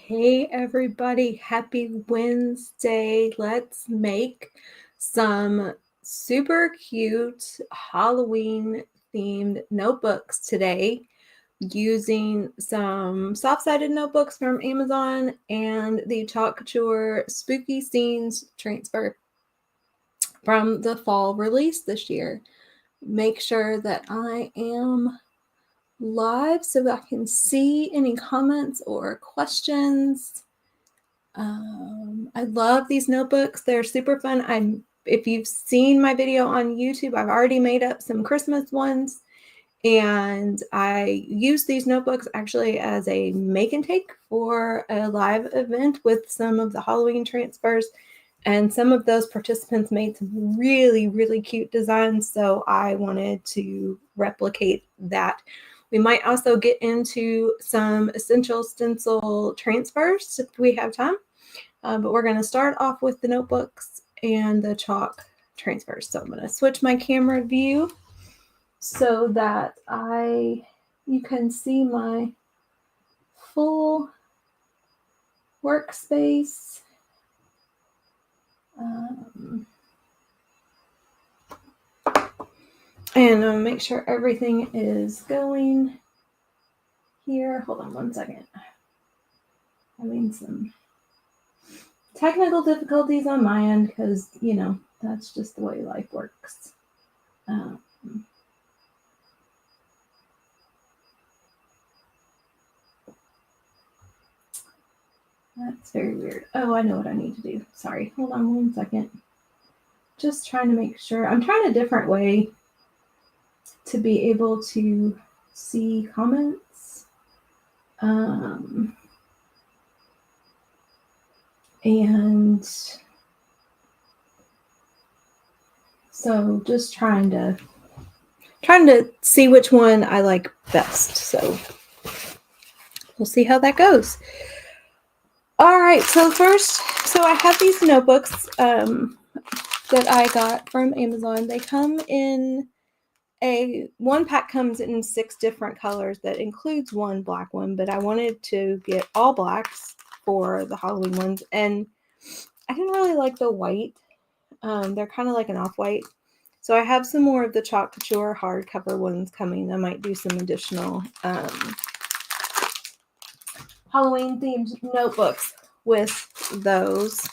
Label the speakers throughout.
Speaker 1: Hey everybody, happy Wednesday. Let's make some super cute Halloween themed notebooks today using some soft-sided notebooks from Amazon and the Chalk Couture Spooky Scenes transfer from the fall release this year. Make sure that I am live so I can see any comments or questions. I love these notebooks. They're super fun. If you've seen my video on YouTube, I've already made up some Christmas ones, and I use these notebooks actually as a make and take for a live event with some of the Halloween transfers. And some of those participants made some really, really cute designs, so I wanted to replicate that. We might also get into some essential stencil transfers if we have time. But we're going to start off with the notebooks and the chalk transfers. So I'm going to switch my camera view so that you can see my full workspace. And make sure everything is going here. Hold on one second. Having some technical difficulties on my end because, that's just the way life works. That's very weird. Oh, I know what I need to do. Sorry. Hold on one second. Just trying to make sure. I'm trying a different way to be able to see comments. And so just trying to see which one I like best. So we'll see how that goes. All right, so I have these notebooks that I got from Amazon. They come in one pack comes in 6 different colors that includes one black one, but I wanted to get all blacks for the Halloween ones, and I didn't really like the white. They're kind of like an off-white. So I have some more of the Chalk Couture hardcover ones coming. I might do some additional Halloween themed notebooks with those.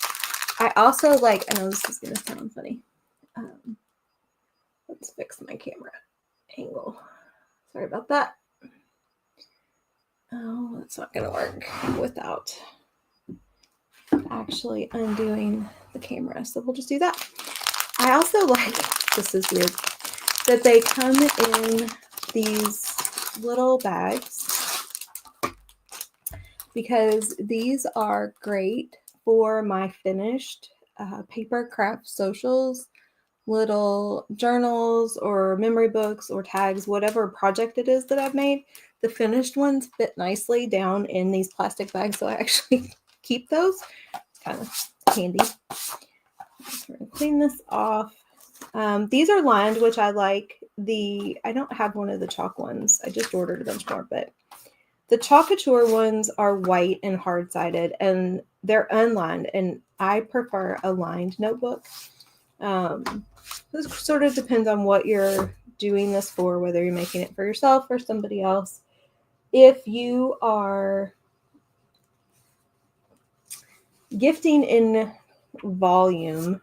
Speaker 1: I also I know this is going to sound funny. Let's fix my camera angle. Sorry about that. Oh, that's not going to work without actually undoing the camera. So we'll just do that. I also this is weird, that they come in these little bags because these are great for my finished paper craft socials, little journals or memory books or tags, whatever project it is that I've made. The finished ones fit nicely down in these plastic bags, so I actually keep those. It's kind of handy. So we're going to clean this off. These are lined, which I like. I don't have one of the chalk ones. I just ordered a bunch more, but the Chalk Couture ones are white and hard-sided, and they're unlined, and I prefer a lined notebook. This sort of depends on what you're doing this for, whether you're making it for yourself or somebody else. If you are gifting in volume,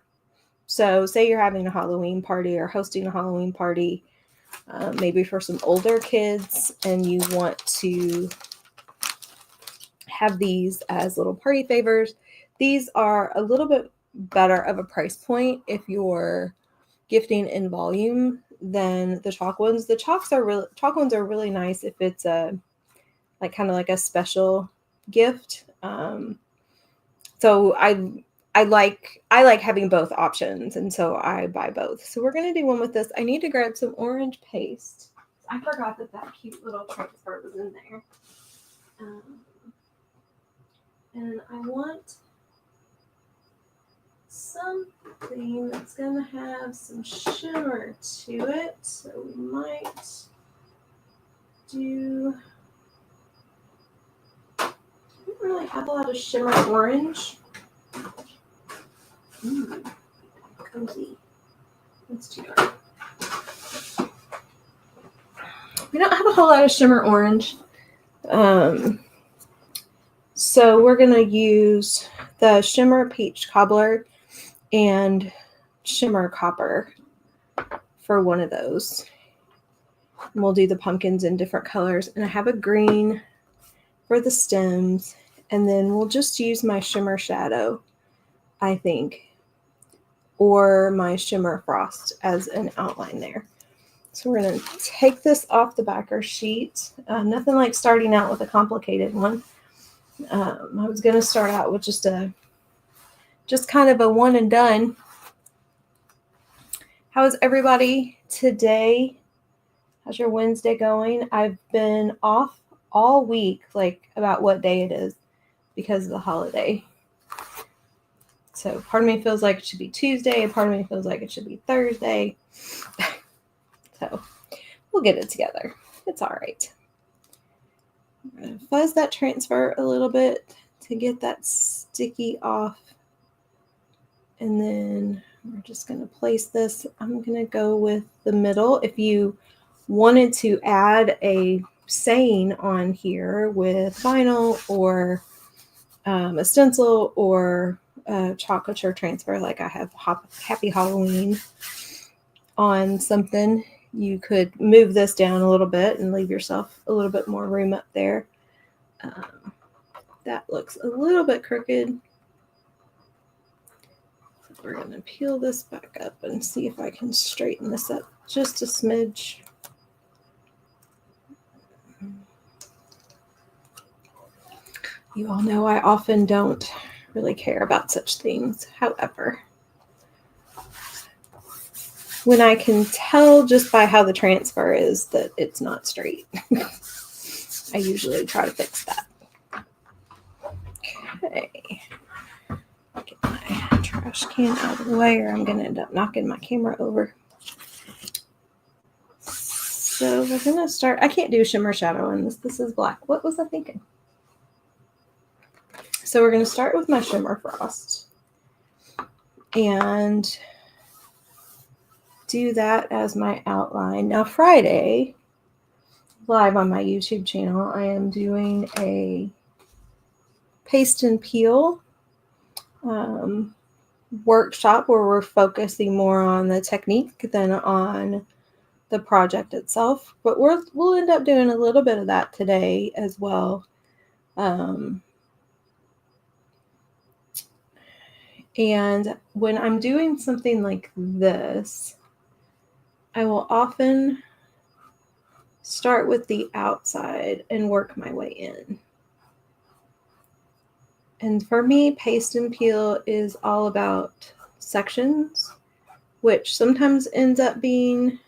Speaker 1: so say you're having a Halloween party or hosting a Halloween party, maybe for some older kids, and you want to have these as little party favors, these are a little bit better of a price point if you're gifting in volume than the chalk ones. The chalk ones are really nice if it's kind of like a special gift. So I like having both options, and so I buy both. So we're going to do one with this. I need to grab some orange paste. I forgot that cute little transfer was in there. And I want something that's going to have some shimmer to it. So we might do... really have a lot of shimmer orange. Cozy. That's too dark. We don't have a whole lot of shimmer orange. So we're going to use the shimmer peach cobbler and shimmer copper for one of those. And we'll do the pumpkins in different colors. And I have a green for the stems. And then we'll just use my shimmer shadow, I think, or my shimmer frost as an outline there. So we're going to take this off the backer sheet. Nothing like starting out with a complicated one. I was going to start out with just kind of a one and done. How is everybody today? How's your Wednesday going? I've been off all week, like about what day it is because of the holiday. So part of me feels like it should be Tuesday, and part of me feels like it should be Thursday. So we'll get it together. It's all right. I'm going to fuzz that transfer a little bit to get that sticky off. And then we're just going to place this. I'm going to go with the middle. If you wanted to add a saying on here with vinyl or a stencil or a Chalk Couture transfer, like I have Happy Halloween on something, you could move this down a little bit and leave yourself a little bit more room up there. That looks a little bit crooked. We're going to peel this back up and see if I can straighten this up just a smidge. You all know I often don't really care about such things. However, when I can tell just by how the transfer is that it's not straight, I usually try to fix that. Okay. Get my trash can out of the way or I'm going to end up knocking my camera over. So we're going to start. I can't do shimmer shadow in this. This is black. What was I thinking? So we're going to start with my shimmer frost and do that as my outline. Now Friday, live on my YouTube channel, I am doing a paste and peel workshop where we're focusing more on the technique than on the project itself. But we'll end up doing a little bit of that today as well. And when I'm doing something like this, I will often start with the outside and work my way in. And for me, paste and peel is all about sections, which sometimes ends up being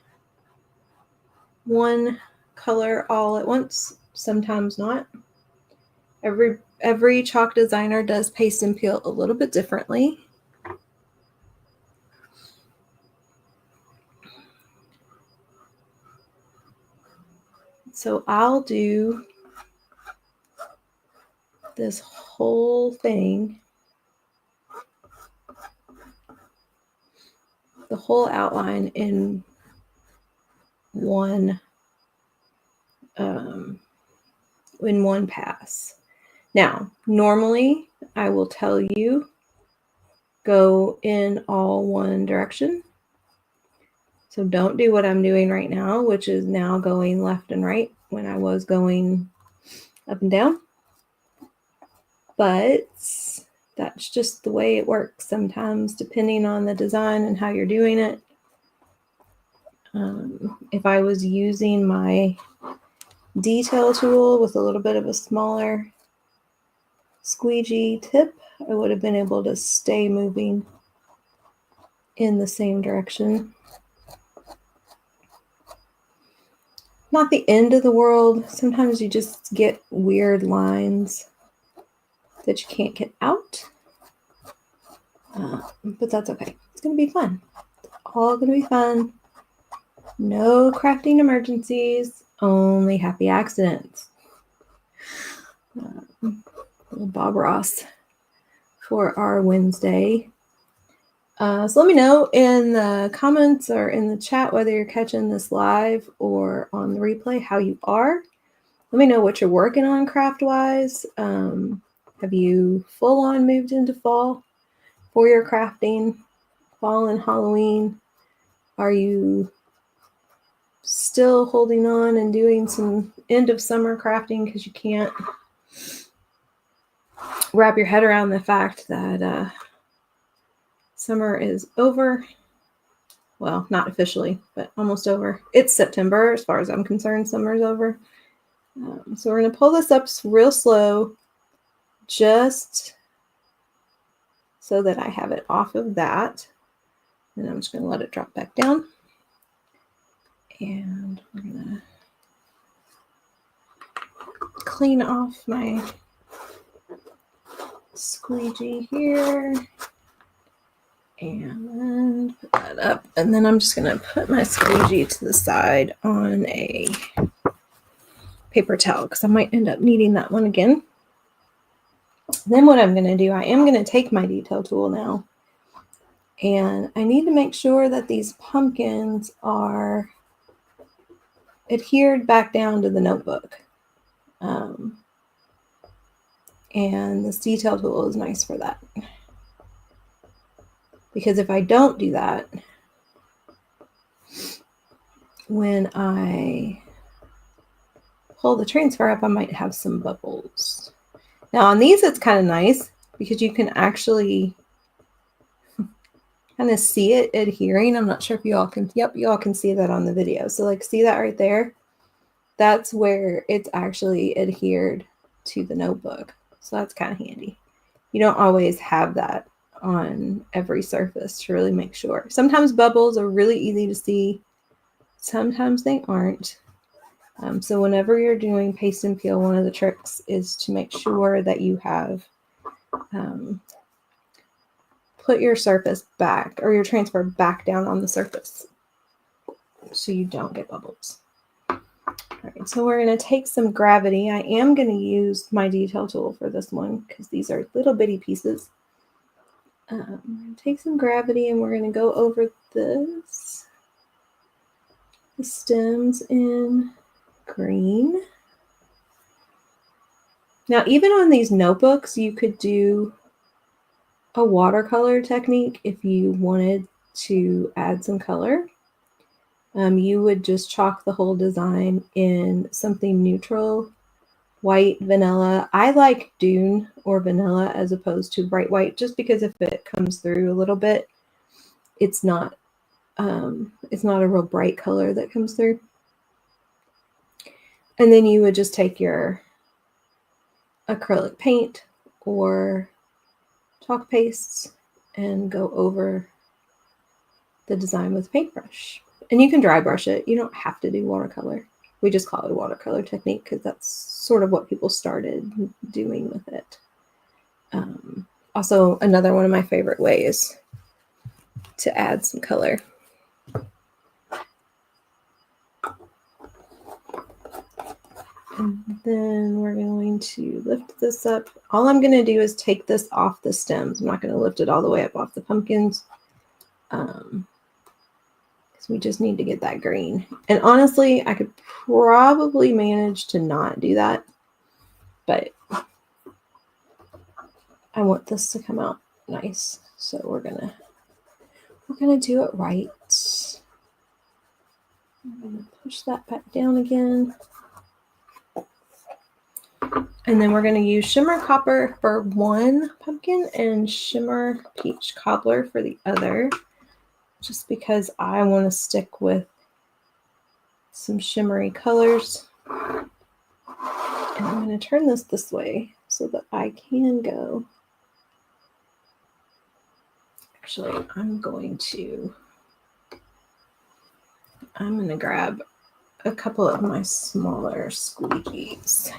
Speaker 1: one color all at once, sometimes not. Every chalk designer does paste and peel a little bit differently. So I'll do this whole thing, the whole outline in one pass. Now, normally I will tell you go in all one direction. So don't do what I'm doing right now, which is now going left and right when I was going up and down. But that's just the way it works sometimes, depending on the design and how you're doing it. If I was using my detail tool with a little bit of a smaller squeegee tip, I would have been able to stay moving in the same direction. Not the end of the world. Sometimes you just get weird lines that you can't get out. But that's okay. It's going to be fun. It's all going to be fun. No crafting emergencies, only happy accidents. little Bob Ross for our Wednesday. So let me know in the comments or in the chat whether you're catching this live or on the replay, how you are. Let me know what you're working on craft-wise. Have you full-on moved into fall for your crafting, fall and Halloween? Are you still holding on and doing some end of summer crafting because you can't wrap your head around the fact that summer is over? Well, not officially, but almost over. It's September as far as I'm concerned. Summer's over. So we're going to pull this up real slow just so that I have it off of that. And I'm just going to let it drop back down. And we're going to clean off my squeegee here. And put that up. And then I'm just going to put my squeegee to the side on a paper towel because I might end up needing that one again. Then what I'm going to do, I am going to take my detail tool now. And I need to make sure that these pumpkins are adhered back down to the notebook. And this detail tool is nice for that. Because if I don't do that, when I pull the transfer up, I might have some bubbles. Now on these, it's kind of nice because you can actually kind of see it adhering. I'm not sure if you all can, yep, you all can see that on the video. So like, see that right there? That's where it's actually adhered to the notebook. So that's kind of handy. You don't always have that on every surface to really make sure. Sometimes bubbles are really easy to see. Sometimes they aren't. So whenever you're doing paste and peel, one of the tricks is to make sure that you have put your surface back or your transfer back down on the surface so you don't get bubbles. All right, so we're going to take some gravity. I am going to use my detail tool for this one because these are little bitty pieces. We're going to take some gravity and we're going to go over this, the stems in green. Now, even on these notebooks, you could do a watercolor technique if you wanted to add some color. You would just chalk the whole design in something neutral, white, vanilla. I like Dune or vanilla as opposed to bright white, just because if it comes through a little bit, it's not a real bright color that comes through. And then you would just take your acrylic paint or chalk pastes and go over the design with a paintbrush. And you can dry brush it. You don't have to do watercolor. We just call it a watercolor technique because that's sort of what people started doing with it. Also, another one of my favorite ways to add some color. And then we're going to lift this up. All I'm going to do is take this off the stems. I'm not going to lift it all the way up off the pumpkins. We just need to get that green. And honestly, I could probably manage to not do that, but I want this to come out nice. So we're gonna do it right. I'm gonna push that back down again. And then we're gonna use Shimmer Copper for one pumpkin and Shimmer Peach Cobbler for the other, just because I want to stick with some shimmery colors. And I'm going to turn this way so that I can go. Actually, I'm going to grab a couple of my smaller squeegees.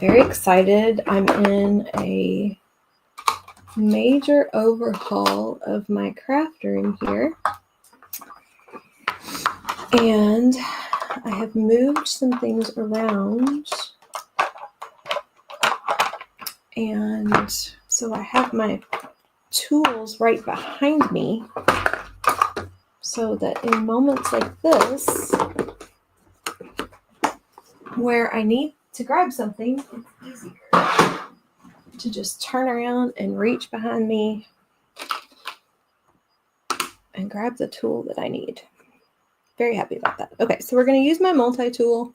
Speaker 1: Very excited. I'm in a major overhaul of my craft room here. And I have moved some things around. And so I have my tools right behind me so that in moments like this, where I need to grab something, it's easier to just turn around and reach behind me and grab the tool that I need. Very happy about that. Okay, so we're going to use my multi-tool,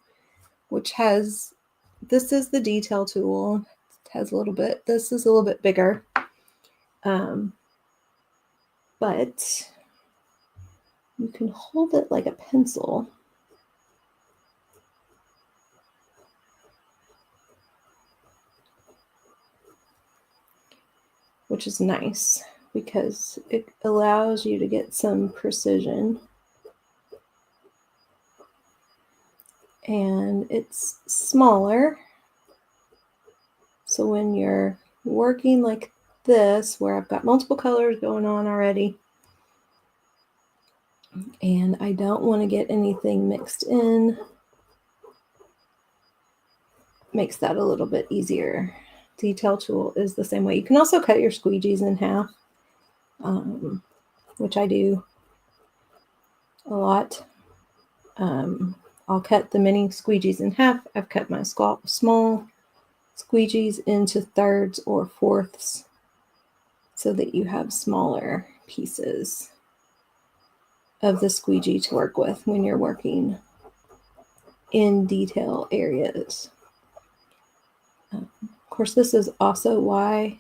Speaker 1: which has, this is the detail tool. It has a little bit, this is a little bit bigger. But you can hold it like a pencil. Which is nice because it allows you to get some precision. And it's smaller. So when you're working like this, where I've got multiple colors going on already, and I don't want to get anything mixed in, makes that a little bit easier. Detail tool is the same way. You can also cut your squeegees in half, which I do a lot. I'll cut the mini squeegees in half. I've cut my small squeegees into thirds or fourths so that you have smaller pieces of the squeegee to work with when you're working in detail areas. Of course, this is also why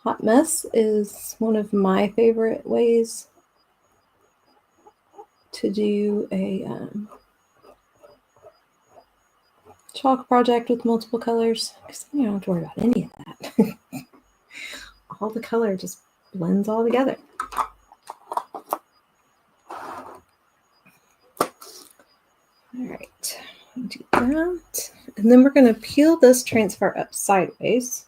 Speaker 1: hot mess is one of my favorite ways to do a chalk project with multiple colors, because you don't have to worry about any of that. All the color just blends all together. All right, do that. And then we're going to peel this transfer up sideways.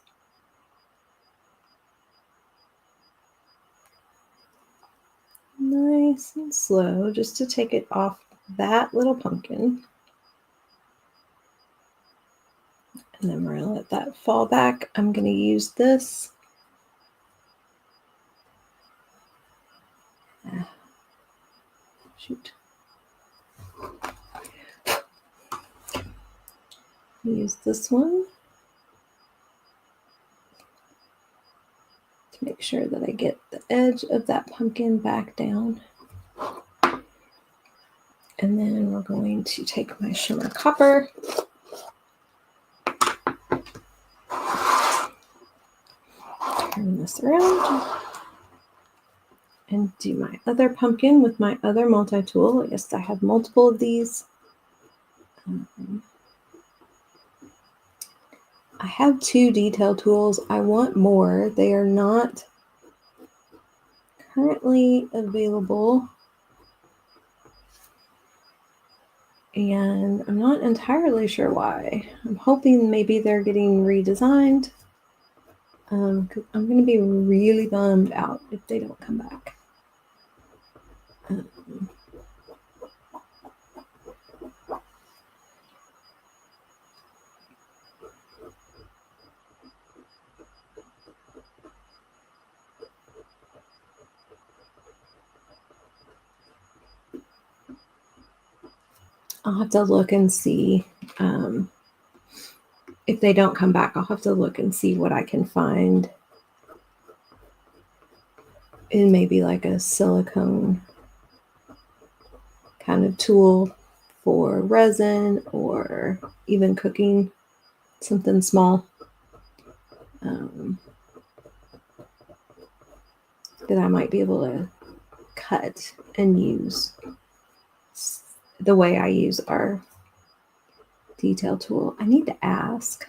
Speaker 1: Nice and slow, just to take it off that little pumpkin. And then we're going to let that fall back. I'm going to use this. Shoot. Use this one to make sure that I get the edge of that pumpkin back down. And then we're going to take my shimmer copper, turn this around, and do my other pumpkin with my other multi-tool. Yes, I have multiple of these. I have 2 detail tools. I want more. They are not currently available. And I'm not entirely sure why. I'm hoping maybe they're getting redesigned. 'Cause I'm going to be really bummed out if they don't come back. I'll have to look and see. If they don't come back, I'll have to look and see what I can find in maybe like a silicone kind of tool for resin or even cooking, something small that I might be able to cut and use the way I use our detail tool. I need to ask.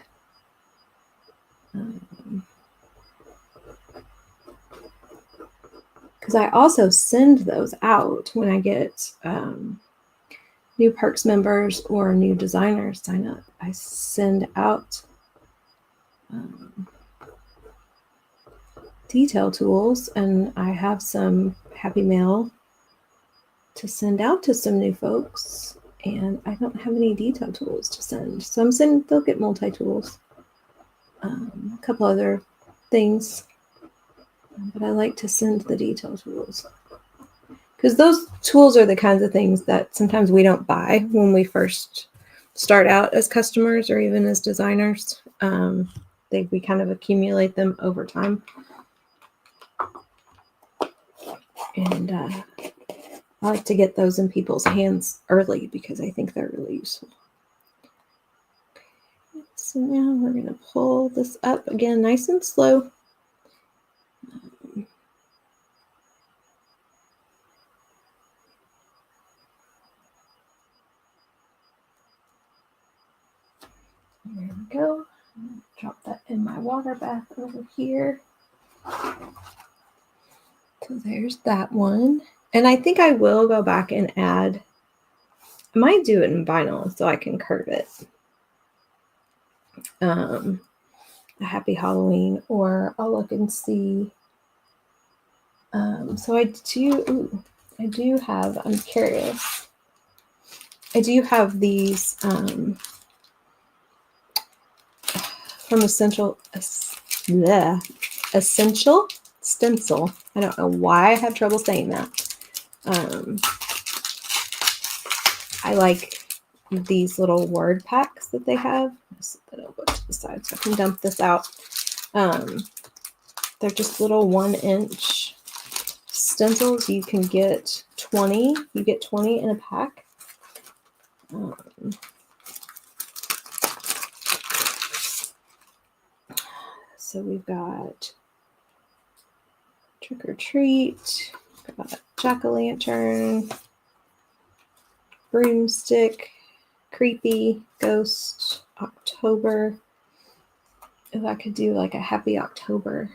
Speaker 1: Because I also send those out when I get new Perks members or new designers sign up. I send out detail tools, and I have some Happy Mail to send out to some new folks, and I don't have any detail tools to send. So I'm sending they'll get multi-tools, a couple other things, but I like to send the detail tools because those tools are the kinds of things that sometimes we don't buy when we first start out as customers or even as designers. We kind of accumulate them over time. And I like to get those in people's hands early because I think they're really useful. Okay, so now we're going to pull this up again, nice and slow. There we go. Drop that in my water bath over here. So there's that one. And I think I will go back and add, I might do it in vinyl so I can curve it. A happy Halloween, or I'll look and see. So I do have, I'm curious. I do have these from Essential Stencil. I don't know why I have trouble saying that. I like these little word packs that they have. Set that over to the side so I can dump this out. They're just little 1-inch stencils. You can get 20. You get 20 in a pack. So we've got Trick or Treat, got Jack-o'-lantern, Broomstick, Creepy, Ghost, October. If I could do like a Happy October,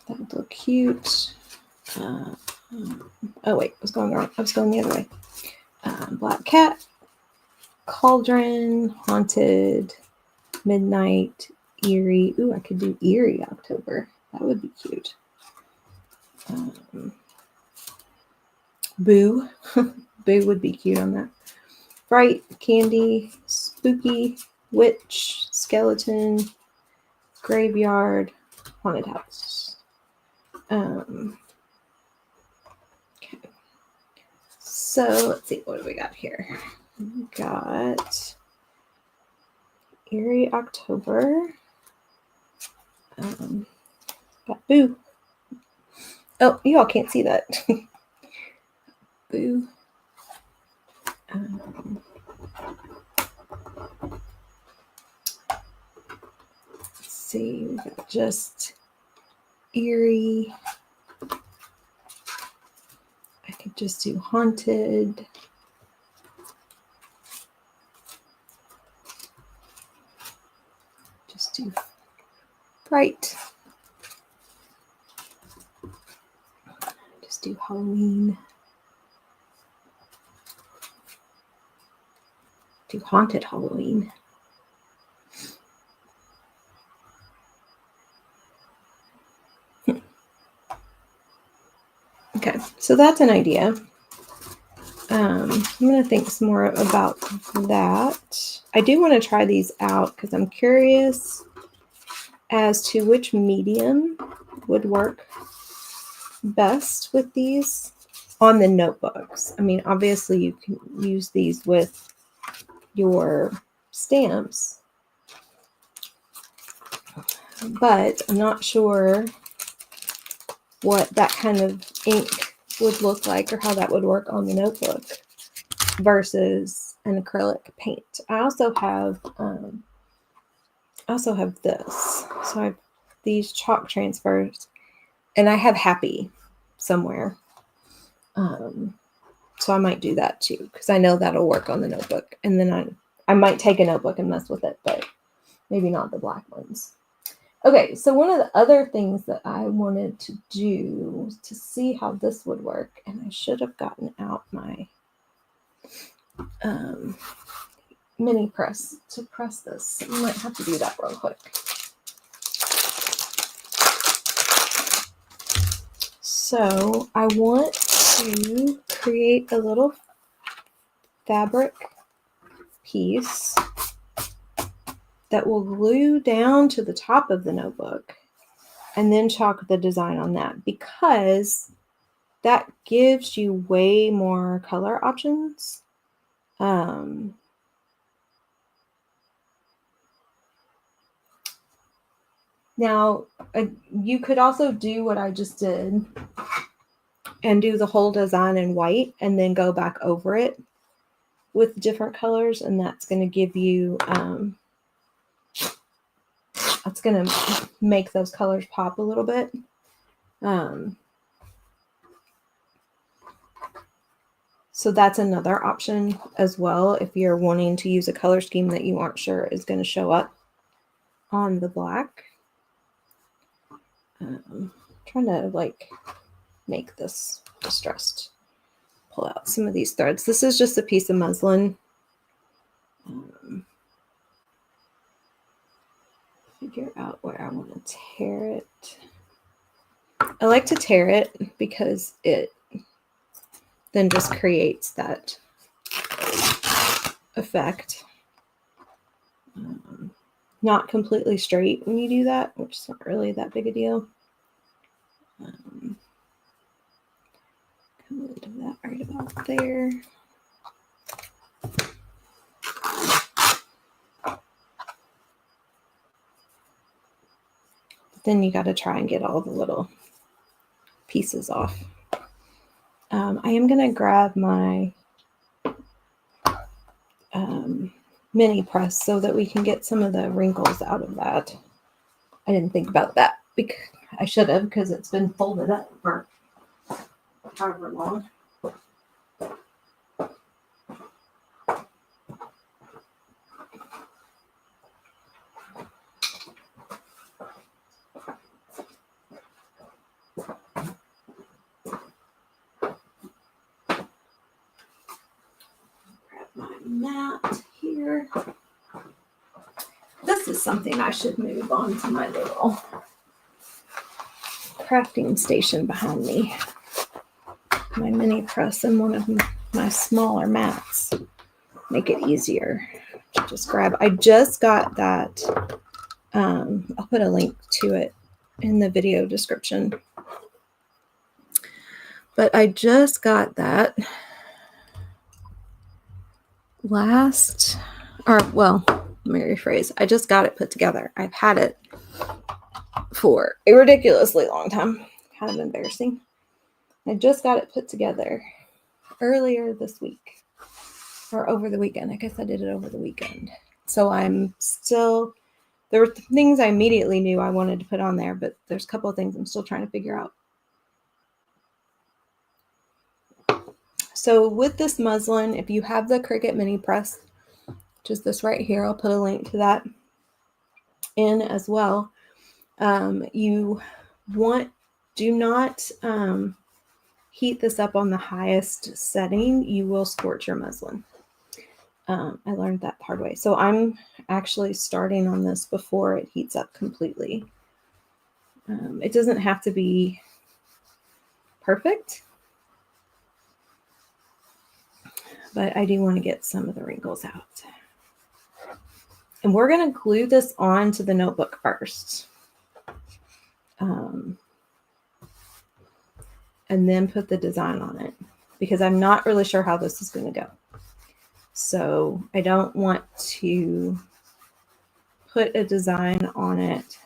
Speaker 1: that would look cute. Oh wait, I was going wrong. I was going the other way. Black Cat, Cauldron, Haunted, Midnight, Eerie. Ooh, I could do Eerie October. That would be cute. Boo. Boo would be cute on that. Bright, Candy, Spooky, Witch, Skeleton, Graveyard, Haunted House. Okay. So let's see, what do we got here? We got Eerie October. Got Boo. Oh, you all can't see that. Boo. Let's see, we got just Eerie. I could just do Haunted. Just do Bright. Just do Halloween. Do Haunted Halloween. Okay, so that's an idea. I'm going to think some more about that. I do want to try these out because I'm curious as to which medium would work best with these on the notebooks. I mean, obviously you can use these with your stamps, but I'm not sure what that kind of ink would look like or how that would work on the notebook versus an acrylic paint. I also have this. So I have these chalk transfers, and I have Happy somewhere. So I might do that too, because I know that'll work on the notebook. And then I might take a notebook and mess with it, but maybe not the black ones. Okay, so one of the other things that I wanted to do to see how this would work, and I should have gotten out my mini press to press this. I might have to do that real quick. So I want to create a little fabric piece that will glue down to the top of the notebook and then chalk the design on that, because that gives you way more color options. Now, you could also do what I just did and do the whole design in white and then go back over it with different colors, and that's going to give you, that's going to make those colors pop a little bit. So that's another option as well if you're wanting to use a color scheme that you aren't sure is going to show up on the black. Trying to like make this distressed. Pull out some of these threads. This is just a piece of muslin. Figure out where I want to tear it. I like to tear it because it then just creates that effect. Not completely straight when you do that, which is not really that big a deal. Come into that right about there. Then you got to try and get all the little pieces off. I am going to grab my mini press so that we can get some of the wrinkles out of that. I didn't think about that. I should have, because it's been folded up for however long. Grab my mat here. This is something I should move on to my little crafting station behind me. My mini press and one of my smaller mats. Make it easier to just grab. I just got that. I'll put a link to it in the video description. But I just got that let me rephrase. I just got it put together. I've had it for a ridiculously long time. Kind of embarrassing. I just got it put together earlier this week, or over the weekend. I guess I did it over the weekend. So I'm still, there were things I immediately knew I wanted to put on there, but there's a couple of things I'm still trying to figure out. So with this muslin, if you have the Cricut mini press, which is this right here, I'll put a link to that in as well. You do not heat this up on the highest setting. You will scorch your muslin. I learned that the hard way. So I'm actually starting on this before it heats up completely. It doesn't have to be perfect, but I do want to get some of the wrinkles out. And we're going to glue this onto the notebook first. And then put the design on it, because I'm not really sure how this is going to go. So I don't want to put a design on it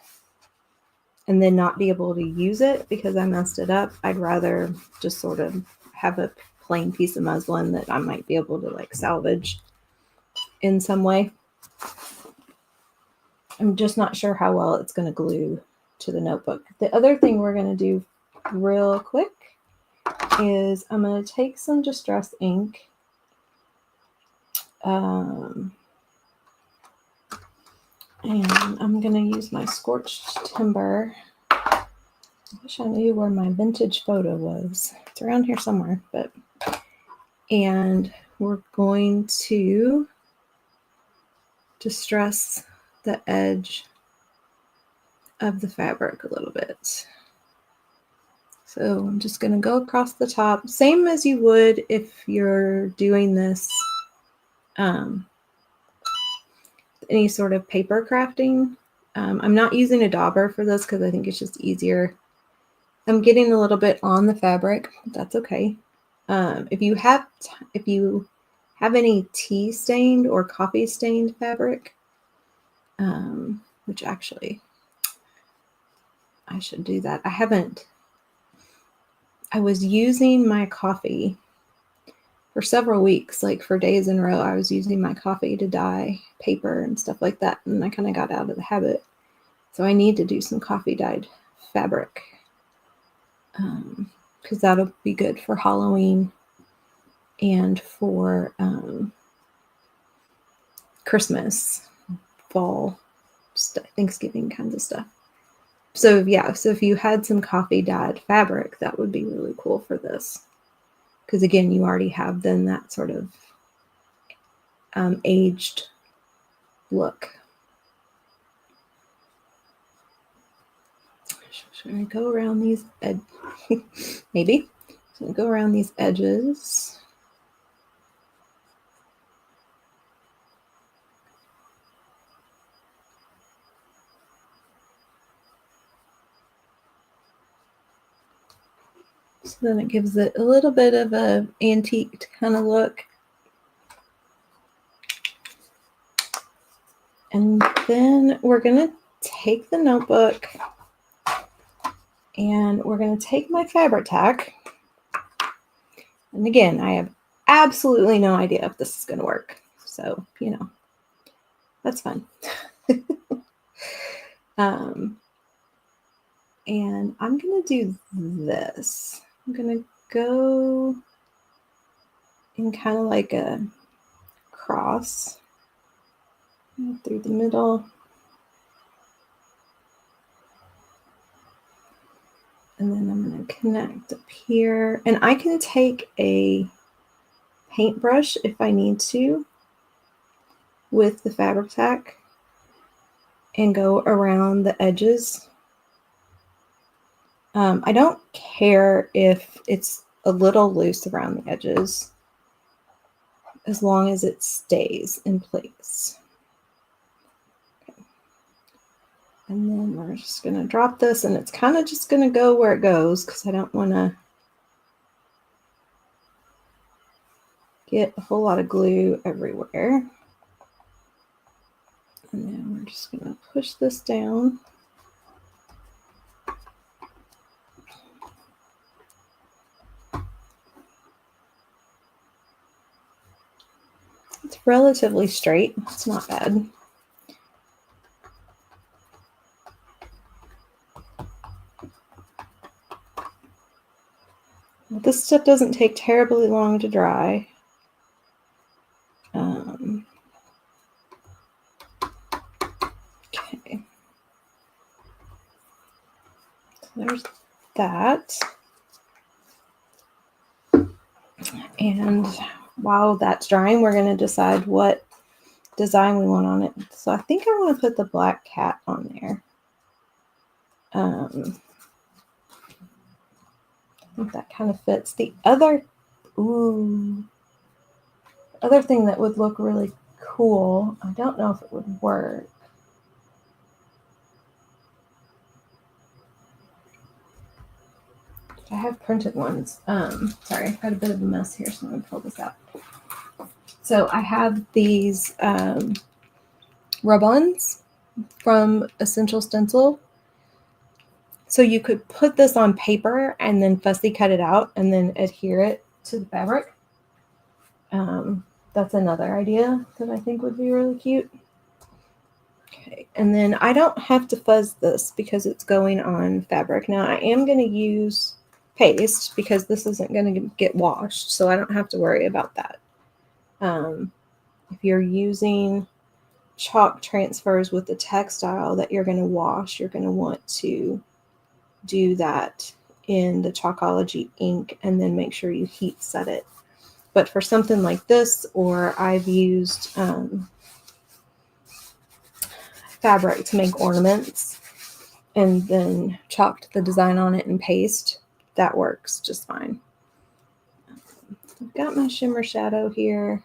Speaker 1: and then not be able to use it because I messed it up. I'd rather just sort of have a plain piece of muslin that I might be able to like salvage in some way. I'm just not sure how well it's going to glue to the notebook. The other thing we're going to do real quick is I'm going to take some distress ink. And I'm going to use my scorched timber. I wish I knew where my vintage photo was. It's around here somewhere, and we're going to distress the edge of the fabric a little bit. So I'm just going to go across the top, same as you would if you're doing this any sort of paper crafting. I'm not using a dauber for this because I think it's just easier. I'm getting a little bit on the fabric, but that's okay. If you have any tea stained or coffee stained fabric, which actually I should do that. I was using my coffee for several weeks, like for days in a row. I was using my coffee to dye paper and stuff like that, and I kind of got out of the habit. So I need to do some coffee dyed fabric, because that'll be good for Halloween and for Christmas, fall, Thanksgiving kinds of stuff. So yeah, so if you had some coffee dyed fabric, that would be really cool for this. Because again, you already have then that sort of aged look. Should I go around these maybe? So go around these edges. So then it gives it a little bit of a antique kind of look. And then we're going to take the notebook and we're going to take my fabric tack. And again, I have absolutely no idea if this is going to work. So, you know, that's fun. And I'm going to do this. I'm going to go in kind of like a cross through the middle. And then I'm going to connect up here. And I can take a paintbrush if I need to with the fabric tack and go around the edges. I don't care if it's a little loose around the edges, as long as it stays in place. Okay. And then we're just going to drop this, and it's kind of just going to go where it goes because I don't want to get a whole lot of glue everywhere. And then we're just going to push this down. It's relatively straight. It's not bad. This stuff doesn't take terribly long to dry. Okay. So there's that. And while that's drying, we're going to decide what design we want on it. So I think I want to put the black cat on there. I think that kind of fits. The other thing that would look really cool, I don't know if it would work. I have printed ones. Sorry, I've got a bit of a mess here, so I'm going to pull this out. So I have these rub-ons from Essential Stencil. So you could put this on paper and then fussy cut it out and then adhere it to the fabric. That's another idea that I think would be really cute. Okay, and then I don't have to fuzz this because it's going on fabric. Now I am going to use paste because this isn't going to get washed, so I don't have to worry about that. If you're using chalk transfers with the textile that you're going to wash, you're going to want to do that in the Chalkology ink and then make sure you heat set it. But for something like this, or I've used fabric to make ornaments and then chalked the design on it in paste, that works just fine. I've got my shimmer shadow here.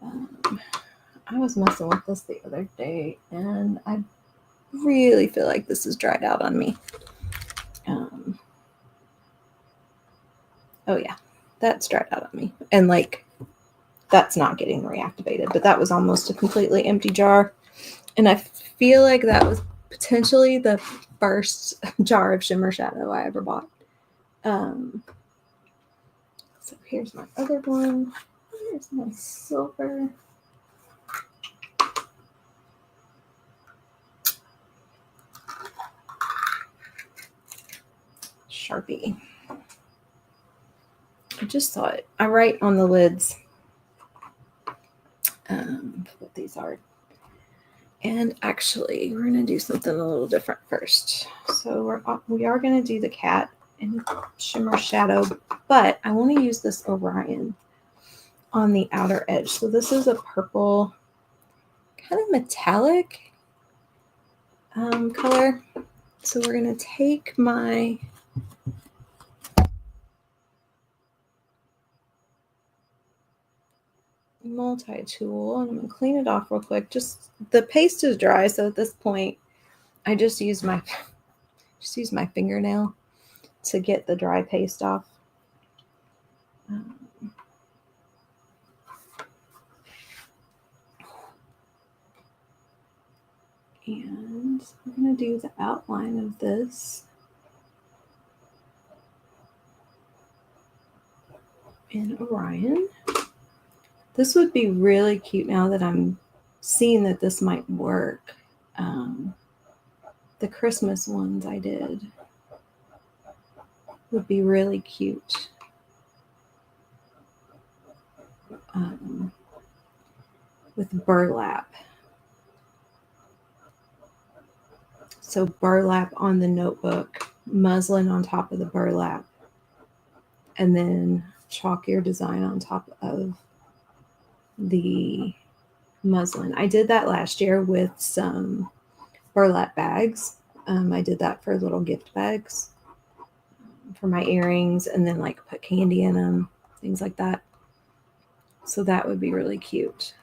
Speaker 1: I was messing with this the other day, and I really feel like this is dried out on me. Oh yeah, that's dried out on me. And like, that's not getting reactivated, but that was almost a completely empty jar. And I feel like that was potentially the first jar of shimmer shadow I ever bought. So here's my other one. Here's my silver. Sharpie. I just thought I write on the lids what these are. And actually, we're going to do something a little different first. So we are going to do the cat in shimmer shadow, but I want to use this Orion on the outer edge. So this is a purple, kind of metallic color. So we're going to take my multi-tool and I'm going to clean it off real quick. Just the paste is dry, so at this point I just use my fingernail to get the dry paste off. And I'm going to do the outline of this in Orion. This would be really cute now that I'm seeing that this might work. The Christmas ones I did would be really cute. With burlap. So burlap on the notebook, muslin on top of the burlap, and then chalk your design on top of the muslin. I did that last year with some burlap bags. I did that for little gift bags for my earrings, and then like put candy in them, things like that. So that would be really cute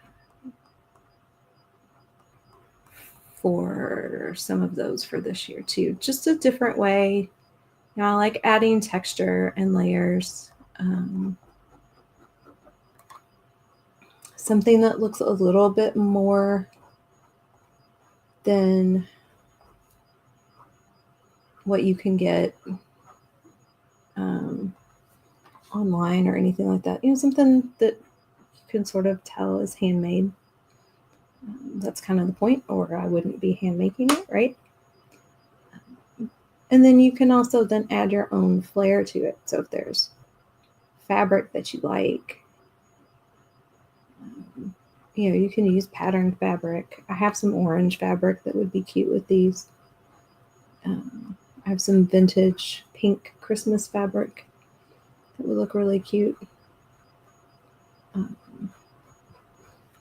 Speaker 1: for some of those for this year too. Just a different way. You know, I like adding texture and layers. Something that looks a little bit more than what you can get online or anything like that. You know, something that you can sort of tell is handmade. That's kind of the point, or I wouldn't be hand making it, right? And then you can also then add your own flair to it. So if there's fabric that you like, you know, you can use patterned fabric. I have some orange fabric that would be cute with these. I have some vintage pink Christmas fabric that would look really cute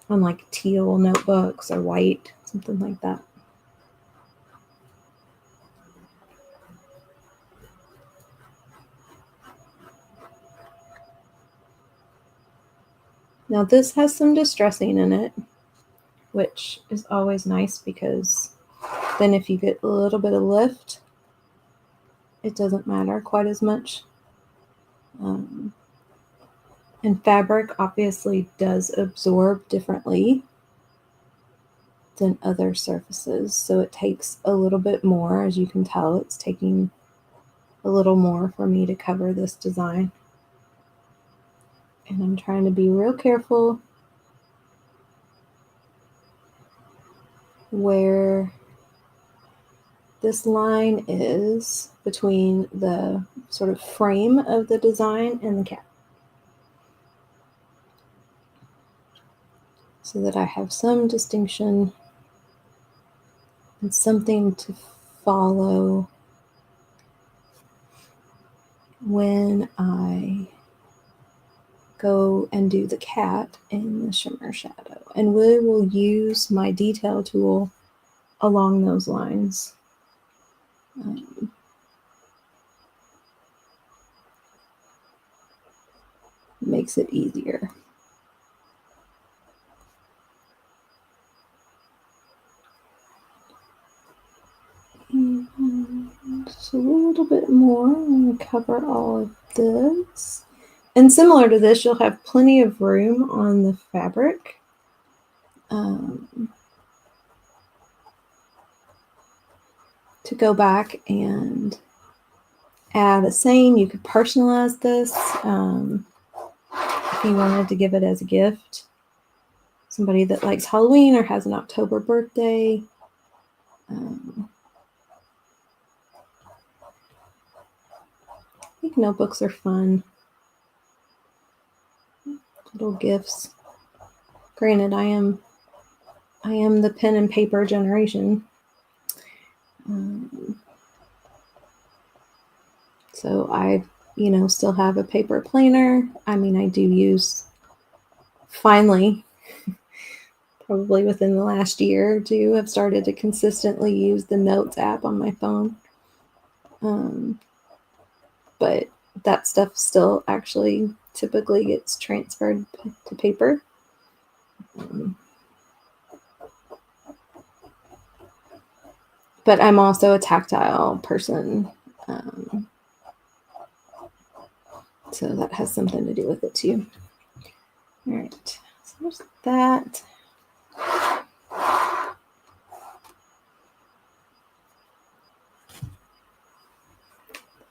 Speaker 1: on like teal notebooks or white, something like that. Now this has some distressing in it, which is always nice because then if you get a little bit of lift, it doesn't matter quite as much. And fabric obviously does absorb differently than other surfaces. So it takes a little bit more. As you can tell, it's taking a little more for me to cover this design. And I'm trying to be real careful where this line is between the sort of frame of the design and the cat, so that I have some distinction and something to follow when I go and do the cat in the shimmer shadow. And we will use my detail tool along those lines. makes it easier. And just a little bit more. I'm going to cover all of this. And similar to this, you'll have plenty of room on the fabric. To go back and add a saying. You could personalize this if you wanted to give it as a gift. Somebody that likes Halloween or has an October birthday. I think notebooks are fun. Little gifts. Granted, I am the pen and paper generation. So I, still have a paper planner. I mean, I do use, finally, probably within the last year or two, have started to consistently use the Notes app on my phone. But that stuff still actually typically gets transferred to paper. But I'm also a tactile person. So that has something to do with it too. All right, so there's that.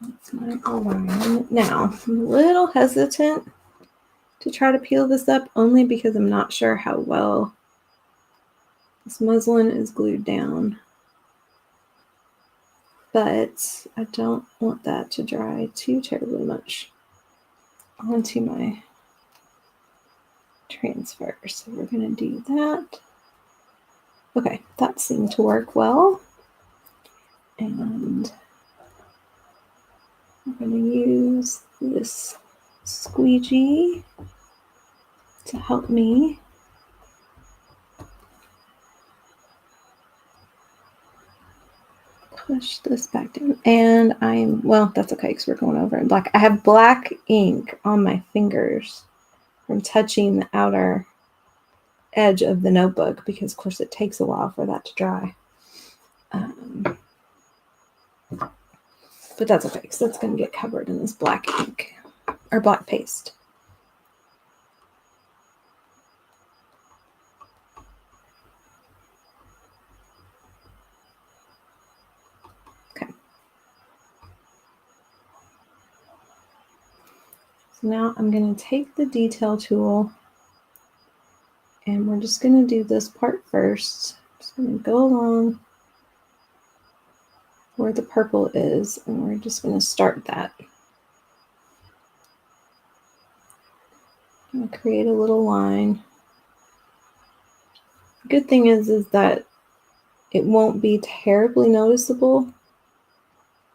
Speaker 1: That's my alignment. Now, I'm a little hesitant to try to peel this up only because I'm not sure how well this muslin is glued down. But I don't want that to dry too terribly much onto my transfer. So we're going to do that. Okay, that seemed to work well. And I'm going to use this squeegee to help me push this back down. And that's okay because we're going over in black. I have black ink on my fingers from touching the outer edge of the notebook because, of course, it takes a while for that to dry. But that's okay because that's going to get covered in this black ink or black paste. Okay. So now I'm going to take the detail tool and we're just going to do this part first. Just going to go along where the purple is and we're just going to start that. I'm going to create a little line. The good thing is that it won't be terribly noticeable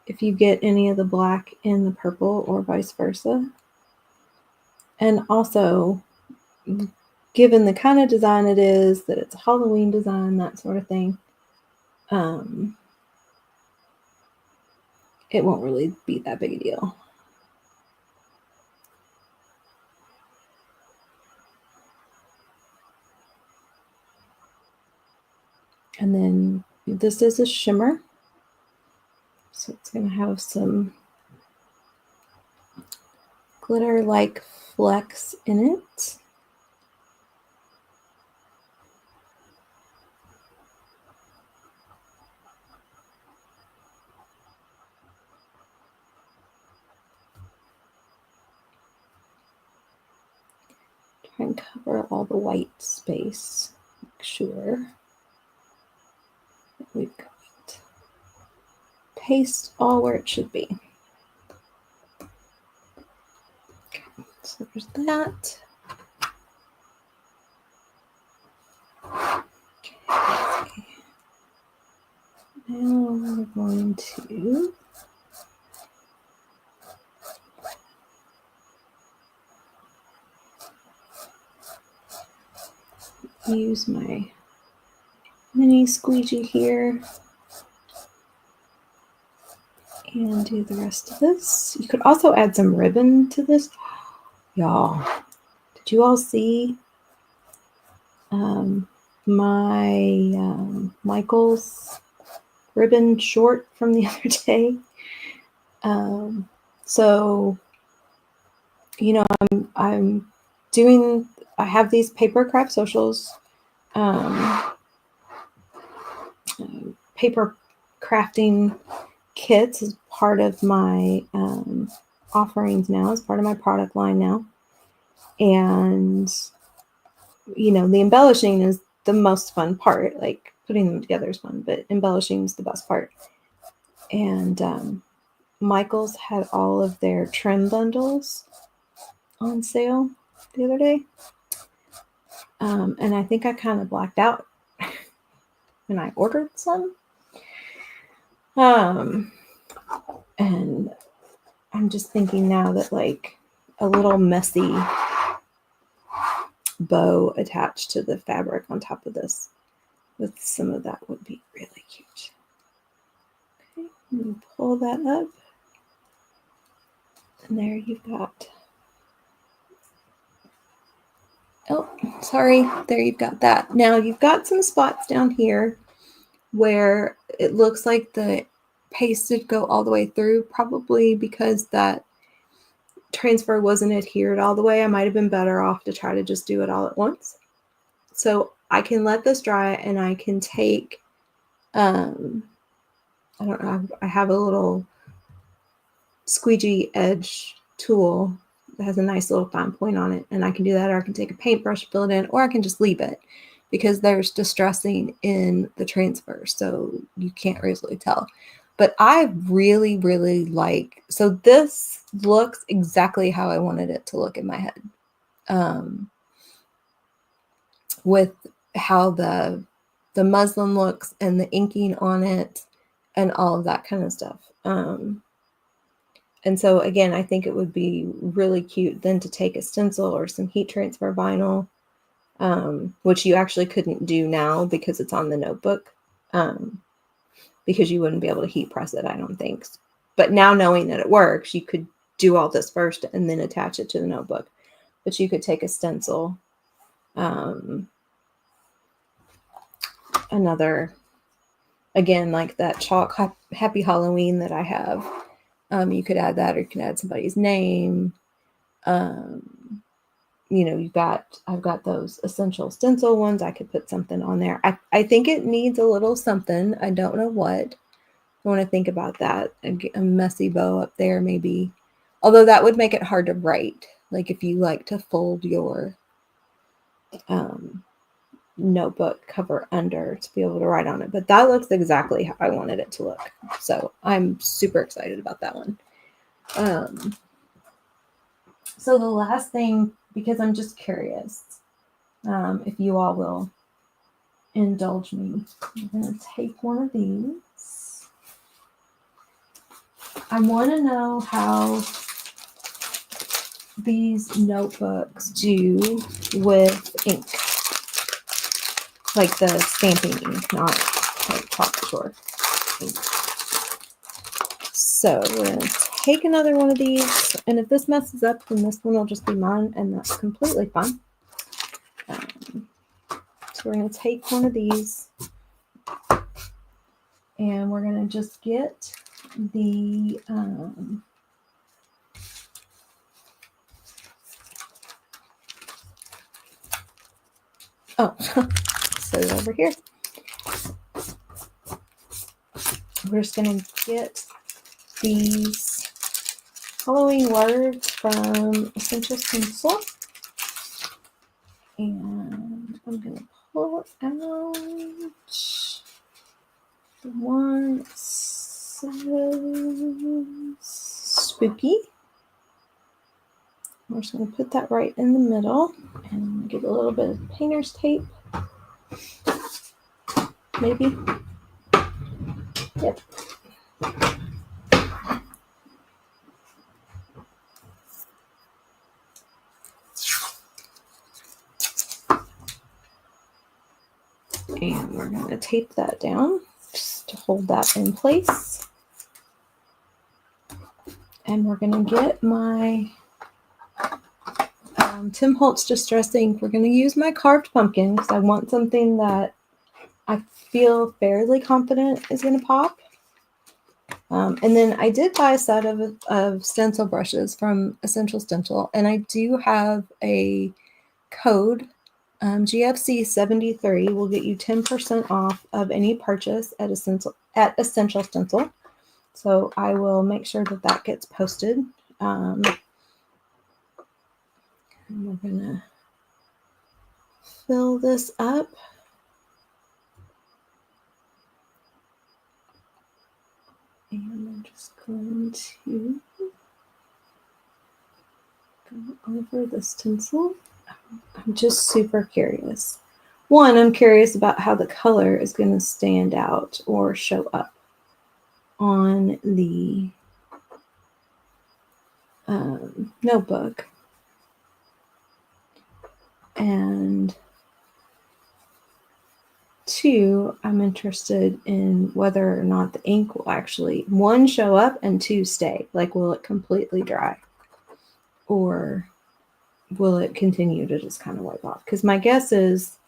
Speaker 1: if you get any of the black in the purple or vice versa. And also, given the kind of design it is, that it's a Halloween design, that sort of thing, it won't really be that big a deal. And then this is a shimmer. So it's going to have some glitter-like flecks in it. Try and cover all the white space. Make sure that we've got paste all where it should be. Okay, so there's that. Okay, now we're going to use my mini squeegee here and do the rest of this. You could also add some ribbon to this. Y'all, did you all see my Michael's ribbon short from the other day? So, you know, I'm doing, I have these paper craft socials, paper crafting kits as part of my offerings now, as part of my product line now. And, you know, the embellishing is the most fun part. Like putting them together is fun, but embellishing is the best part. And Michael's had all of their trim bundles on sale the other day. And I think I kind of blacked out when I ordered some. And I'm just thinking now that like a little messy bow attached to the fabric on top of this with some of that would be really cute. Okay, let me pull that up. And there you've got, oh, sorry, there you've got that. Now you've got some spots down here where it looks like the paste did go all the way through, probably because that transfer wasn't adhered all the way. I might have been better off to try to just do it all at once. So I can let this dry and I can take, I don't know, I have a little squeegee edge tool that has a nice little fine point on it, and I can do that, or I can take a paintbrush, fill it in, or I can just leave it because there's distressing in the transfer, so you can't really tell. But I really, really like, so this looks exactly how I wanted it to look in my head. With how the muslin looks and the inking on it and all of that kind of stuff. And so again, I think it would be really cute then to take a stencil or some heat transfer vinyl, which you actually couldn't do now because it's on the notebook, because you wouldn't be able to heat press it, I don't think. But now knowing that it works, you could do all this first and then attach it to the notebook. But you could take a stencil, another, again, like that chalk Happy Halloween that I have. You could add that, or you can add somebody's name. You know, I've got those essential stencil ones. I could put something on there. I think it needs a little something. I don't know what. I want to think about that. A messy bow up there, maybe. Although that would make it hard to write. Like if you like to fold your notebook cover under to be able to write on it. But that looks exactly how I wanted it to look. So I'm super excited about that one. So the last thing, because I'm just curious, if you all will indulge me, I'm going to take one of these. I want to know how these notebooks do with ink. Like the stamping ink, not like Chalk Couture ink. So we're going to take another one of these. And if this messes up, then this one will just be mine. And that's completely fine. So we're going to take one of these. And we're going to just get the... so over here. We're just going to get these Halloween words from Essential Stencil. And I'm going to pull out the one that says Spooky. We're just going to put that right in the middle and get a little bit of painter's tape. Maybe. Yep. And we're going to tape that down just to hold that in place. And we're going to get my Tim Holtz Distress Ink. We're going to use my carved pumpkin because I want something that I feel fairly confident is going to pop. And then I did buy a set of stencil brushes from Essential Stencil, and I do have a code. GFC 73 will get you 10% off of any purchase at Essential Stencil. So I will make sure that that gets posted. And we're gonna fill this up. And I'm just going to go over the stencil. I'm just super curious. One, I'm curious about how the color is going to stand out or show up on the notebook. And two, I'm interested in whether or not the ink will actually, one, show up, and two, stay. Like, will it completely dry? Or will it continue to just kind of wipe off? Because my guess is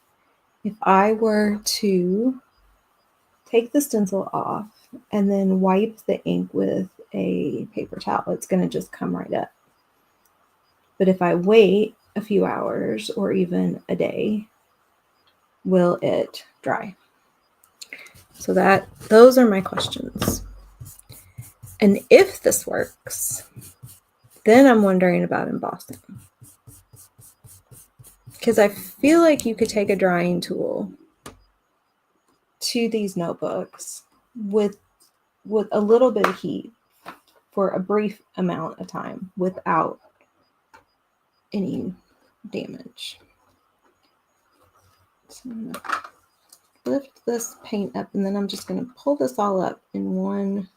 Speaker 1: if I were to take the stencil off and then wipe the ink with a paper towel, it's going to just come right up. But if I wait a few hours or even a day, will it dry? So those are my questions. And if this works, then I'm wondering about embossing. Because I feel like you could take a drying tool to these notebooks with a little bit of heat for a brief amount of time without any damage. So I'm going to lift this paint up, and then I'm just going to pull this all up in one.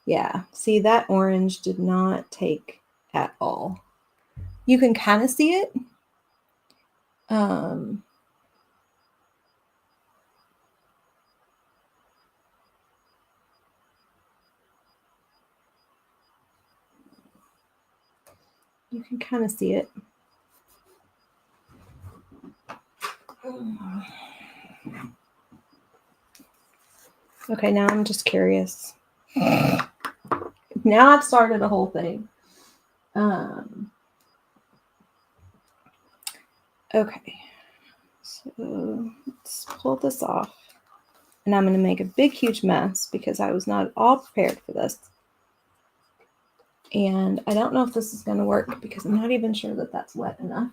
Speaker 1: Yeah, see, that orange did not take at all. You can kind of see it. You can kind of see it. Okay, now I'm just curious. Now I've started a whole thing. Okay, so let's pull this off. And I'm going to make a big, huge mess because I was not at all prepared for this. And I don't know if this is going to work because I'm not even sure that that's wet enough.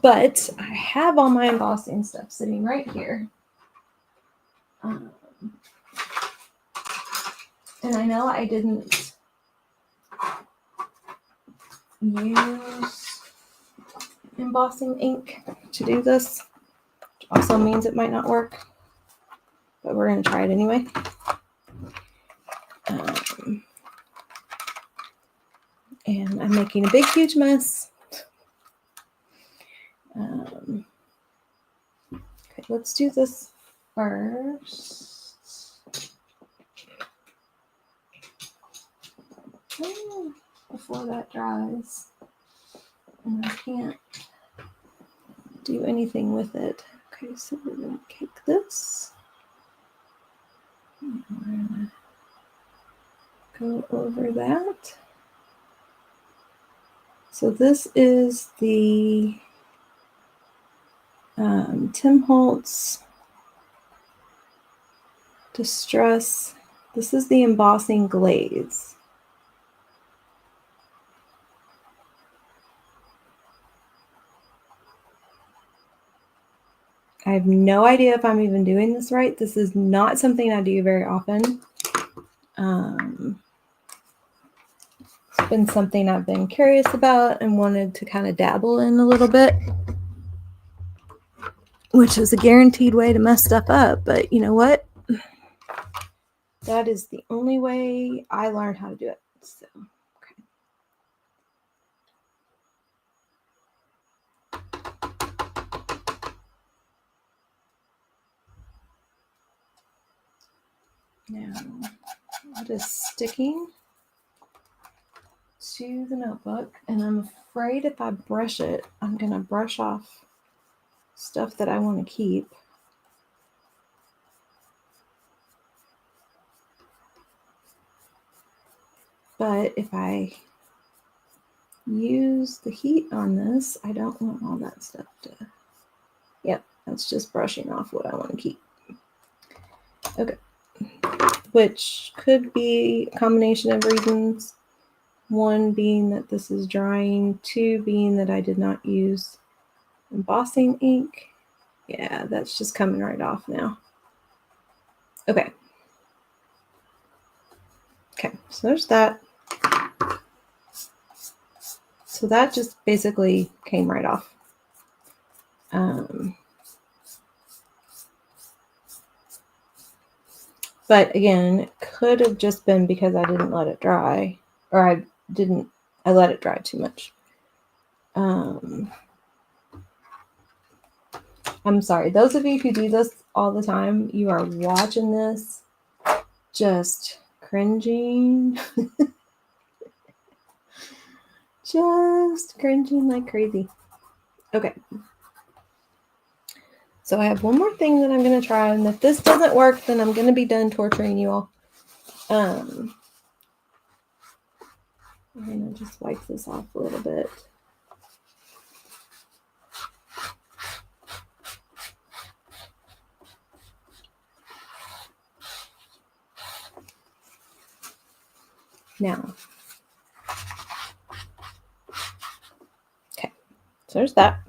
Speaker 1: But I have all my embossing stuff sitting right here. And I know I didn't use embossing ink to do this, which also means it might not work, but we're going to try it anyway. And I'm making a big, huge mess. Okay, let's do this first. Before that dries. And I can't do anything with it. Okay, so we're going to cake this. And we're going to go over that. So this is the Tim Holtz Distress. This is the embossing glaze. I have no idea if I'm even doing this right. This is not something I do very often. It's been something I've been curious about and wanted to kind of dabble in a little bit, which is a guaranteed way to mess stuff up. But you know what? That is the only way I learned how to do it. So, Now, it is sticking to the notebook, and I'm afraid if I brush it, I'm going to brush off stuff that I want to keep. But if I use the heat on this, I don't want all that stuff to... Yep, that's just brushing off what I want to keep. Okay. Which could be a combination of reasons. One being that this is drying. Two being that I did not use embossing ink. Yeah, that's just coming right off now. Okay. Okay, so there's that. So that just basically came right off. But again, it could have just been because I didn't let it dry, or I let it dry too much. I'm sorry. Those of you who do this all the time, you are watching this just cringing. Just cringing like crazy. Okay. So I have one more thing that I'm going to try, and if this doesn't work, then I'm going to be done torturing you all. I'm going to just wipe this off a little bit. Now, okay, so there's that.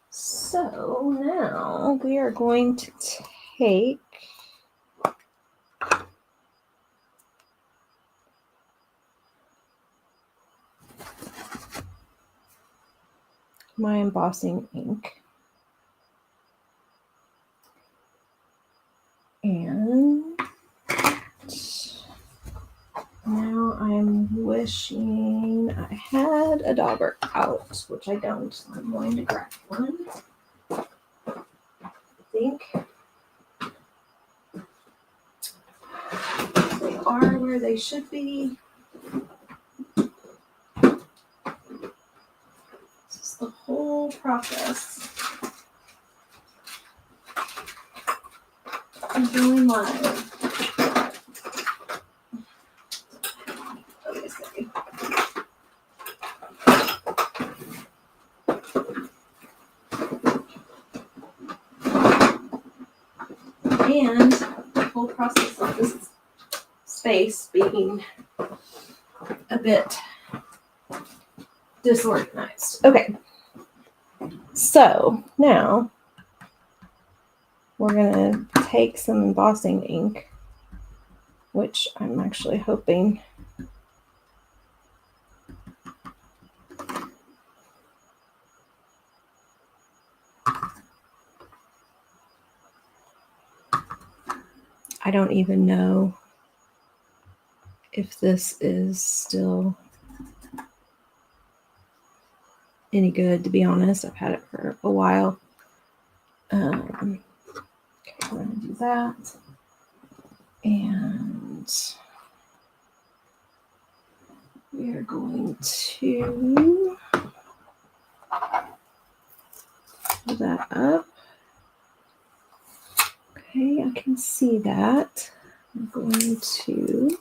Speaker 1: So now we are going to take my embossing ink, and now I'm wishing I had a dauber out, which I don't. So I'm going to grab one. I think they are where they should be. This is the whole process of doing live. And the whole process of this space being a bit disorganized. Okay, so now we're going to take some embossing ink, which I'm actually hoping I don't even know if this is still any good, to be honest. I've had it for a while. Okay, we're going to do that. And we are going to pull that up. Okay, I can see that. I'm going to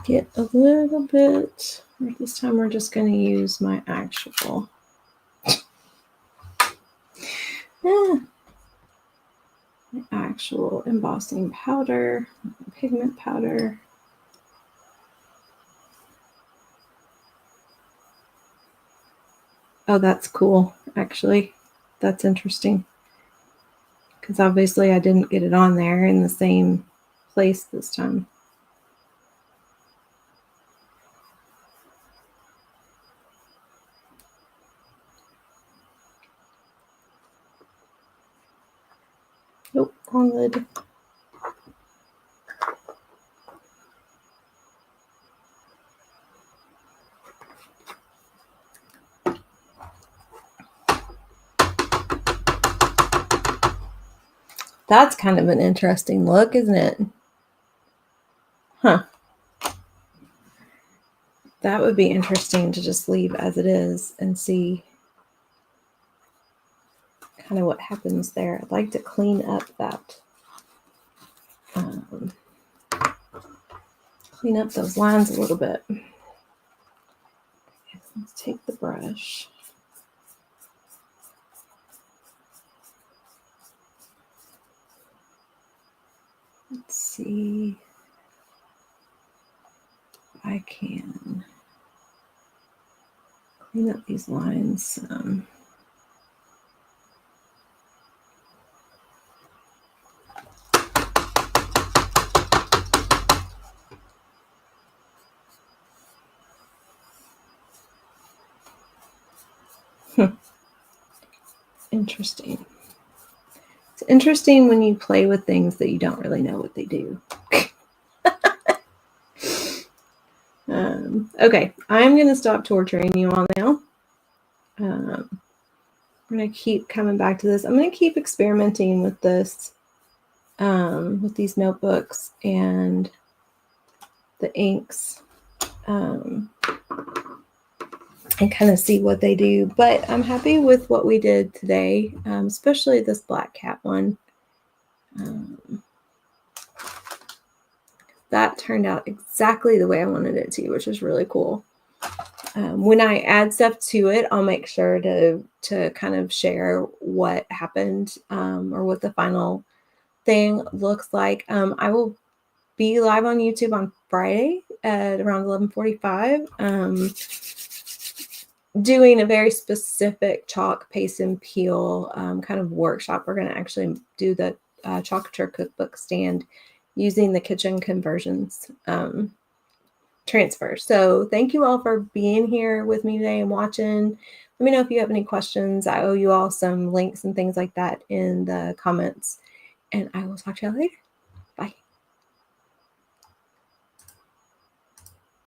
Speaker 1: get a little bit, this time we're just going to use my actual embossing powder, pigment powder. Oh, that's cool, actually. That's interesting. Because obviously I didn't get it on there in the same place this time. Nope, wrong lid. That's kind of an interesting look, isn't it? Huh. That would be interesting to just leave as it is and see kind of what happens there. I'd like to clean up that, clean up those lines a little bit. Let's take the brush. Let's see if I can clean up these lines some. Interesting. It's interesting when you play with things that you don't really know what they do. Okay, I'm going to stop torturing you all now. I'm going to keep coming back to this. I'm going to keep experimenting with this, with these notebooks and the inks, and kind of see what they do. But I'm happy with what we did today, especially this black cat one. That turned out exactly the way I wanted it to, which is really cool. When I add stuff to it, I'll make sure to kind of share what happened, or what the final thing looks like. I will be live on YouTube on Friday at around 11:45, doing a very specific chalk paste and peel kind of workshop. We're going to actually do the Chalk Couture cookbook stand using the kitchen conversions transfer. So thank you all for being here with me today and watching. Let me know if you have any questions. I owe you all some links and things like that in the comments, and I will talk to you later.